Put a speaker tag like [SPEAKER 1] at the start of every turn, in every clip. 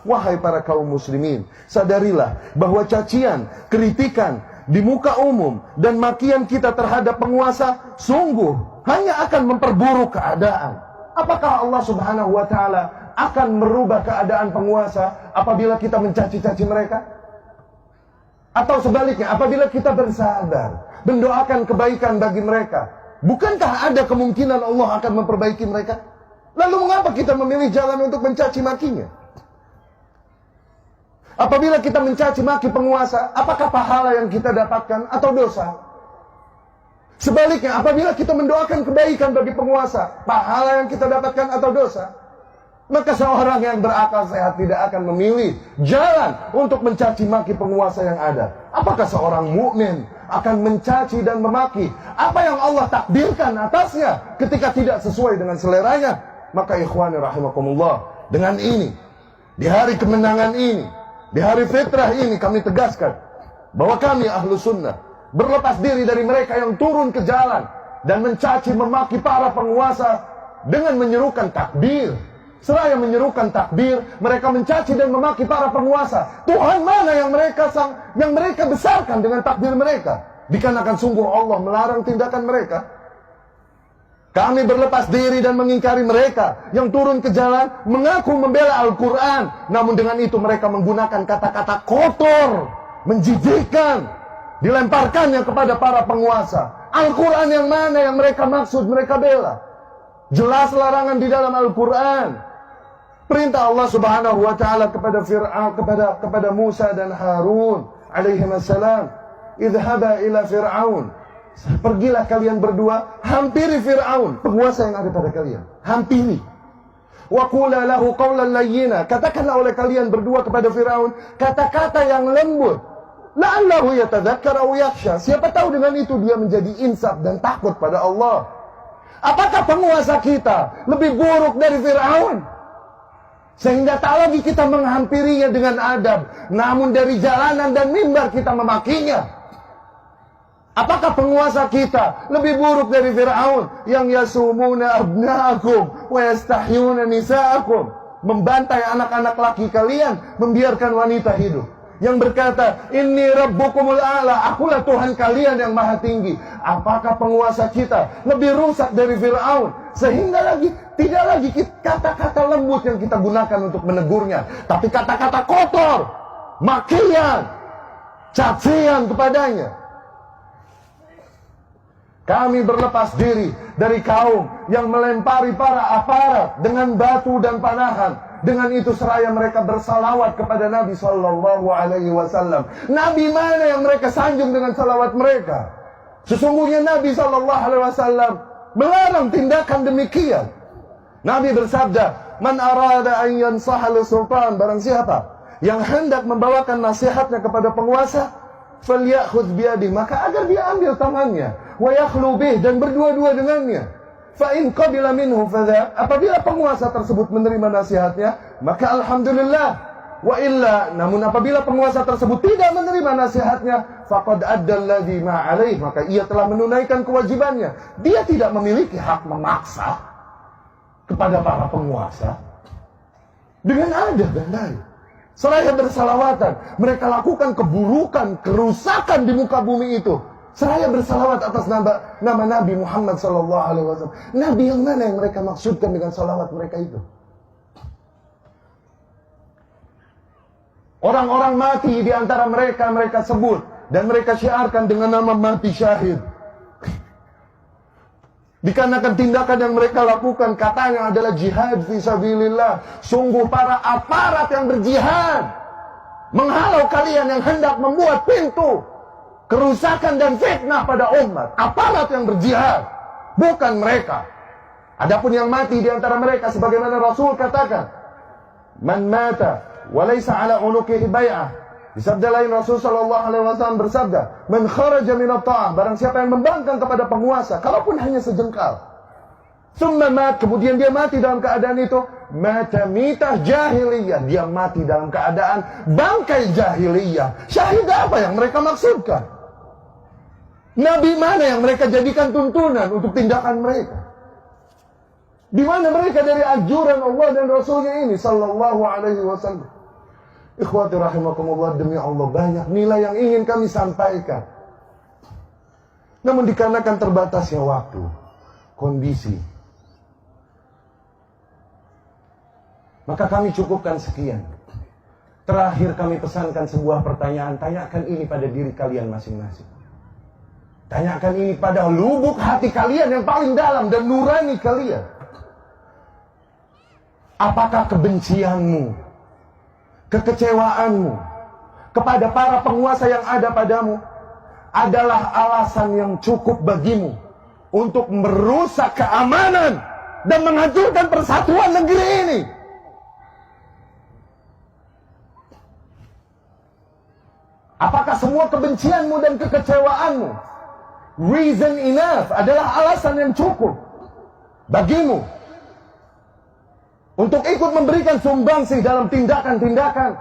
[SPEAKER 1] Wahai para kaum muslimin, sadarilah bahwa cacian, kritikan di muka umum dan makian kita terhadap penguasa sungguh hanya akan memperburuk keadaan. Apakah Allah Subhanahu wa taala akan merubah keadaan penguasa apabila kita mencaci-caci mereka? Atau sebaliknya, apabila kita bersabar, mendoakan kebaikan bagi mereka, bukankah ada kemungkinan Allah akan memperbaiki mereka? Lalu mengapa kita memilih jalan untuk mencaci makinya? Apabila kita mencaci maki penguasa, apakah pahala yang kita dapatkan atau dosa? Sebaliknya, apabila kita mendoakan kebaikan bagi penguasa, pahala yang kita dapatkan atau dosa? Maka seorang yang berakal sehat tidak akan memilih jalan untuk mencaci maki penguasa yang ada. Apakah seorang mukmin akan mencaci dan memaki apa yang Allah takdirkan atasnya ketika tidak sesuai dengan seleranya? Maka ikhwani rahimakumullah, dengan ini, di hari kemenangan ini, di hari fitrah ini kami tegaskan bahwa kami ahlu sunnah berlepas diri dari mereka yang turun ke jalan dan mencaci memaki para penguasa dengan menyerukan takbir. Seraya menyerukan takbir, mereka mencaci dan memaki para penguasa. Tuhan mana yang mereka besarkan dengan takbir mereka? Dikarenakan sungguh Allah melarang tindakan mereka. Kami berlepas diri dan mengingkari mereka yang turun ke jalan mengaku membela Al-Quran, namun dengan itu mereka menggunakan kata-kata kotor, menjijikkan, dilemparkannya kepada para penguasa. Al-Quran yang mana yang mereka maksud, mereka bela? Jelas larangan di dalam Al-Quran. Perintah Allah Subhanahu wa taala kepada Fir'aun, kepada Musa dan Harun alaihissalam, idhaba ila Fir'aun. Pergilah kalian berdua, hampiri Fir'aun, penguasa yang ada pada kalian. Hampiri. Wa qula lahu qawlan layyina. Katakanlah oleh kalian berdua kepada Fir'aun kata-kata yang lembut. La'allahu yatadzakkar aw yakhsha. Siapa tahu dengan itu dia menjadi insaf dan takut pada Allah. Apakah penguasa kita lebih buruk dari Fir'aun? Sehingga tak lagi kita menghampirinya dengan adab, namun dari jalanan dan mimbar kita memakinya. Apakah penguasa kita lebih buruk dari Fir'aun yang yasumuna abna'akum wa yastahyuna nisa'akum, membantai anak-anak laki kalian, membiarkan wanita hidup, yang berkata inni rabbukumul a'la, akulah Tuhan kalian yang maha tinggi? Apakah penguasa kita lebih rusak dari Fir'aun sehingga tidak lagi kata-kata lembut yang kita gunakan untuk menegurnya, tapi kata-kata kotor, makian, cacian kepadanya? Kami berlepas diri dari kaum yang melempari para aparat dengan batu dan panahan. Dengan itu seraya mereka bersalawat kepada Nabi Sallallahu Alaihi Wasallam. Nabi mana yang mereka sanjung dengan salawat mereka? Sesungguhnya Nabi Sallallahu Alaihi Wasallam melarang tindakan demikian. Nabi bersabda, "Man arada an yansaha lis-sultan," barang siapa yang hendak membawakan nasihatnya kepada penguasa, falyakhudh biyadihi, maka agar dia ambil tangannya, wa yakhlu bih, dan berdua-dua dengannya. Fa in qabila minhu fadha, apabila penguasa tersebut menerima nasihatnya, maka alhamdulillah. Wa illa, namun apabila penguasa tersebut tidak menerima nasihatnya, faqad adda alladhi ma alaih, maka ia telah menunaikan kewajibannya. Dia tidak memiliki hak memaksa kepada para penguasa dengan adab dan baik. Seraya bersalawatan, mereka lakukan keburukan, kerusakan di muka bumi itu. Seraya bersalawat atas nama Nabi Muhammad SAW. Nabi yang mana yang mereka maksudkan dengan salawat mereka itu? Orang-orang mati di antara mereka, mereka sebut dan mereka syiarkan dengan nama mati syahid. Dikarenakan tindakan yang mereka lakukan katanya adalah jihad fisabilillah. Sungguh para aparat yang berjihad menghalau kalian yang hendak membuat pintu kerusakan dan fitnah pada umat. Aparat yang berjihad, bukan mereka. Adapun yang mati di antara mereka, sebagaimana Rasul katakan, man mata walaysa ala unuqihi bai'ah. Di sabda lain Rasul sallallahu alaihi wasallam bersabda, man kharaja min at-ta'ah, barang siapa yang membangkang kepada penguasa, kalaupun hanya sejengkal, summa mat, kemudian dia mati dalam keadaan itu, mata mitah jahiliyah, dia mati dalam keadaan bangkai jahiliyah. Syahid apa yang mereka maksudkan? Nabi mana yang mereka jadikan tuntunan untuk tindakan mereka? Di mana mereka dari anjuran Allah dan Rasulnya ini sallallahu alaihi wasallam? Ikhwati rahimakumullah, demi Allah banyak nilai yang ingin kami sampaikan. Namun dikarenakan terbatasnya waktu, kondisi, maka kami cukupkan sekian. Terakhir kami pesankan sebuah pertanyaan. Tanyakan ini pada diri kalian masing-masing. Tanyakan ini pada lubuk hati kalian yang paling dalam dan nurani kalian. Apakah kebencianmu, kekecewaanmu kepada para penguasa yang ada padamu adalah alasan yang cukup bagimu untuk merusak keamanan dan menghancurkan persatuan negeri ini? Apakah semua kebencianmu dan kekecewaanmu reason enough, adalah alasan yang cukup bagimu untuk ikut memberikan sumbangsih dalam tindakan-tindakan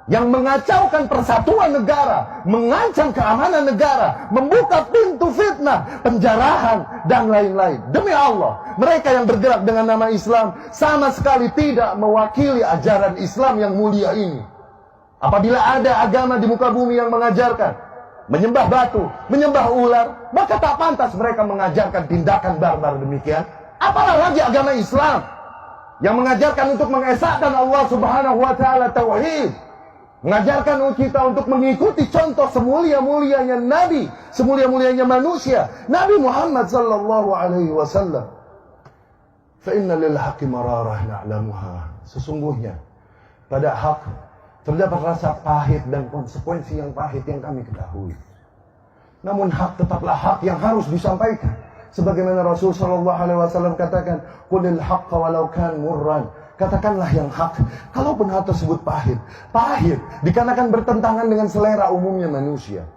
[SPEAKER 1] yang mengacaukan persatuan negara, mengancam keamanan negara, membuka pintu fitnah, penjarahan, dan lain-lain? Demi Allah, mereka yang bergerak dengan nama Islam sama sekali tidak mewakili ajaran Islam yang mulia ini. Apabila ada agama di muka bumi yang mengajarkan menyembah batu, menyembah ular, maka tak pantas mereka mengajarkan tindakan barbar demikian. Apalah lagi agama Islam yang mengajarkan untuk mengesahkan Allah Subhanahu wa taala tauhid, mengajarkan kita untuk mengikuti contoh semulia-mulianya Nabi, semulia-mulianya manusia, Nabi Muhammad sallallahu alaihi wasallam. Fa inna lil haqqi mararah na'lamuha. Sesungguhnya pada hak terdapat rasa pahit dan konsekuensi yang pahit yang kami ketahui. Namun hak tetaplah hak yang harus disampaikan. Sebagaimana Rasul sallallahu alaihi wasallam katakan, "Qulil haqqa walau kan murran." Katakanlah yang hak, kalaupun hal tersebut pahit. Pahit dikarenakan bertentangan dengan selera umumnya manusia.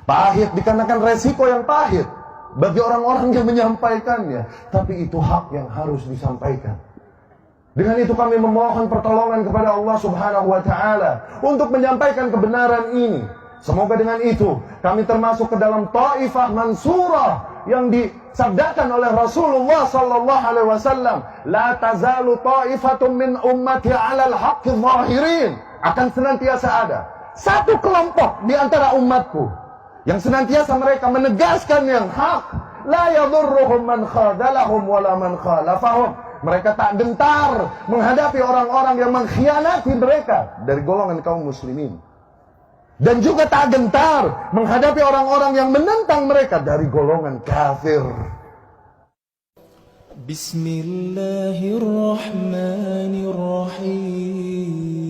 [SPEAKER 1] Pahit dikarenakan resiko yang pahit bagi orang-orang yang menyampaikannya. Tapi itu hak yang harus disampaikan. Dengan itu kami memohon pertolongan kepada Allah Subhanahu wa taala untuk menyampaikan kebenaran ini. Semoga dengan itu kami termasuk ke dalam taifah mansurah yang disabdakan oleh Rasulullah sallallahu alaihi wasallam, la tazalu taifatun min ummati 'alal haqqi zahirin. Akan senantiasa ada satu kelompok di antara umatku yang senantiasa mereka menegaskan yang hak, la yadhurruhum man khadalahum wala man khalafahum. Mereka tak gentar menghadapi orang-orang yang mengkhianati mereka dari golongan kaum muslimin. Dan juga tak gentar menghadapi orang-orang yang menentang mereka dari golongan kafir.
[SPEAKER 2] Bismillahirrahmanirrahim.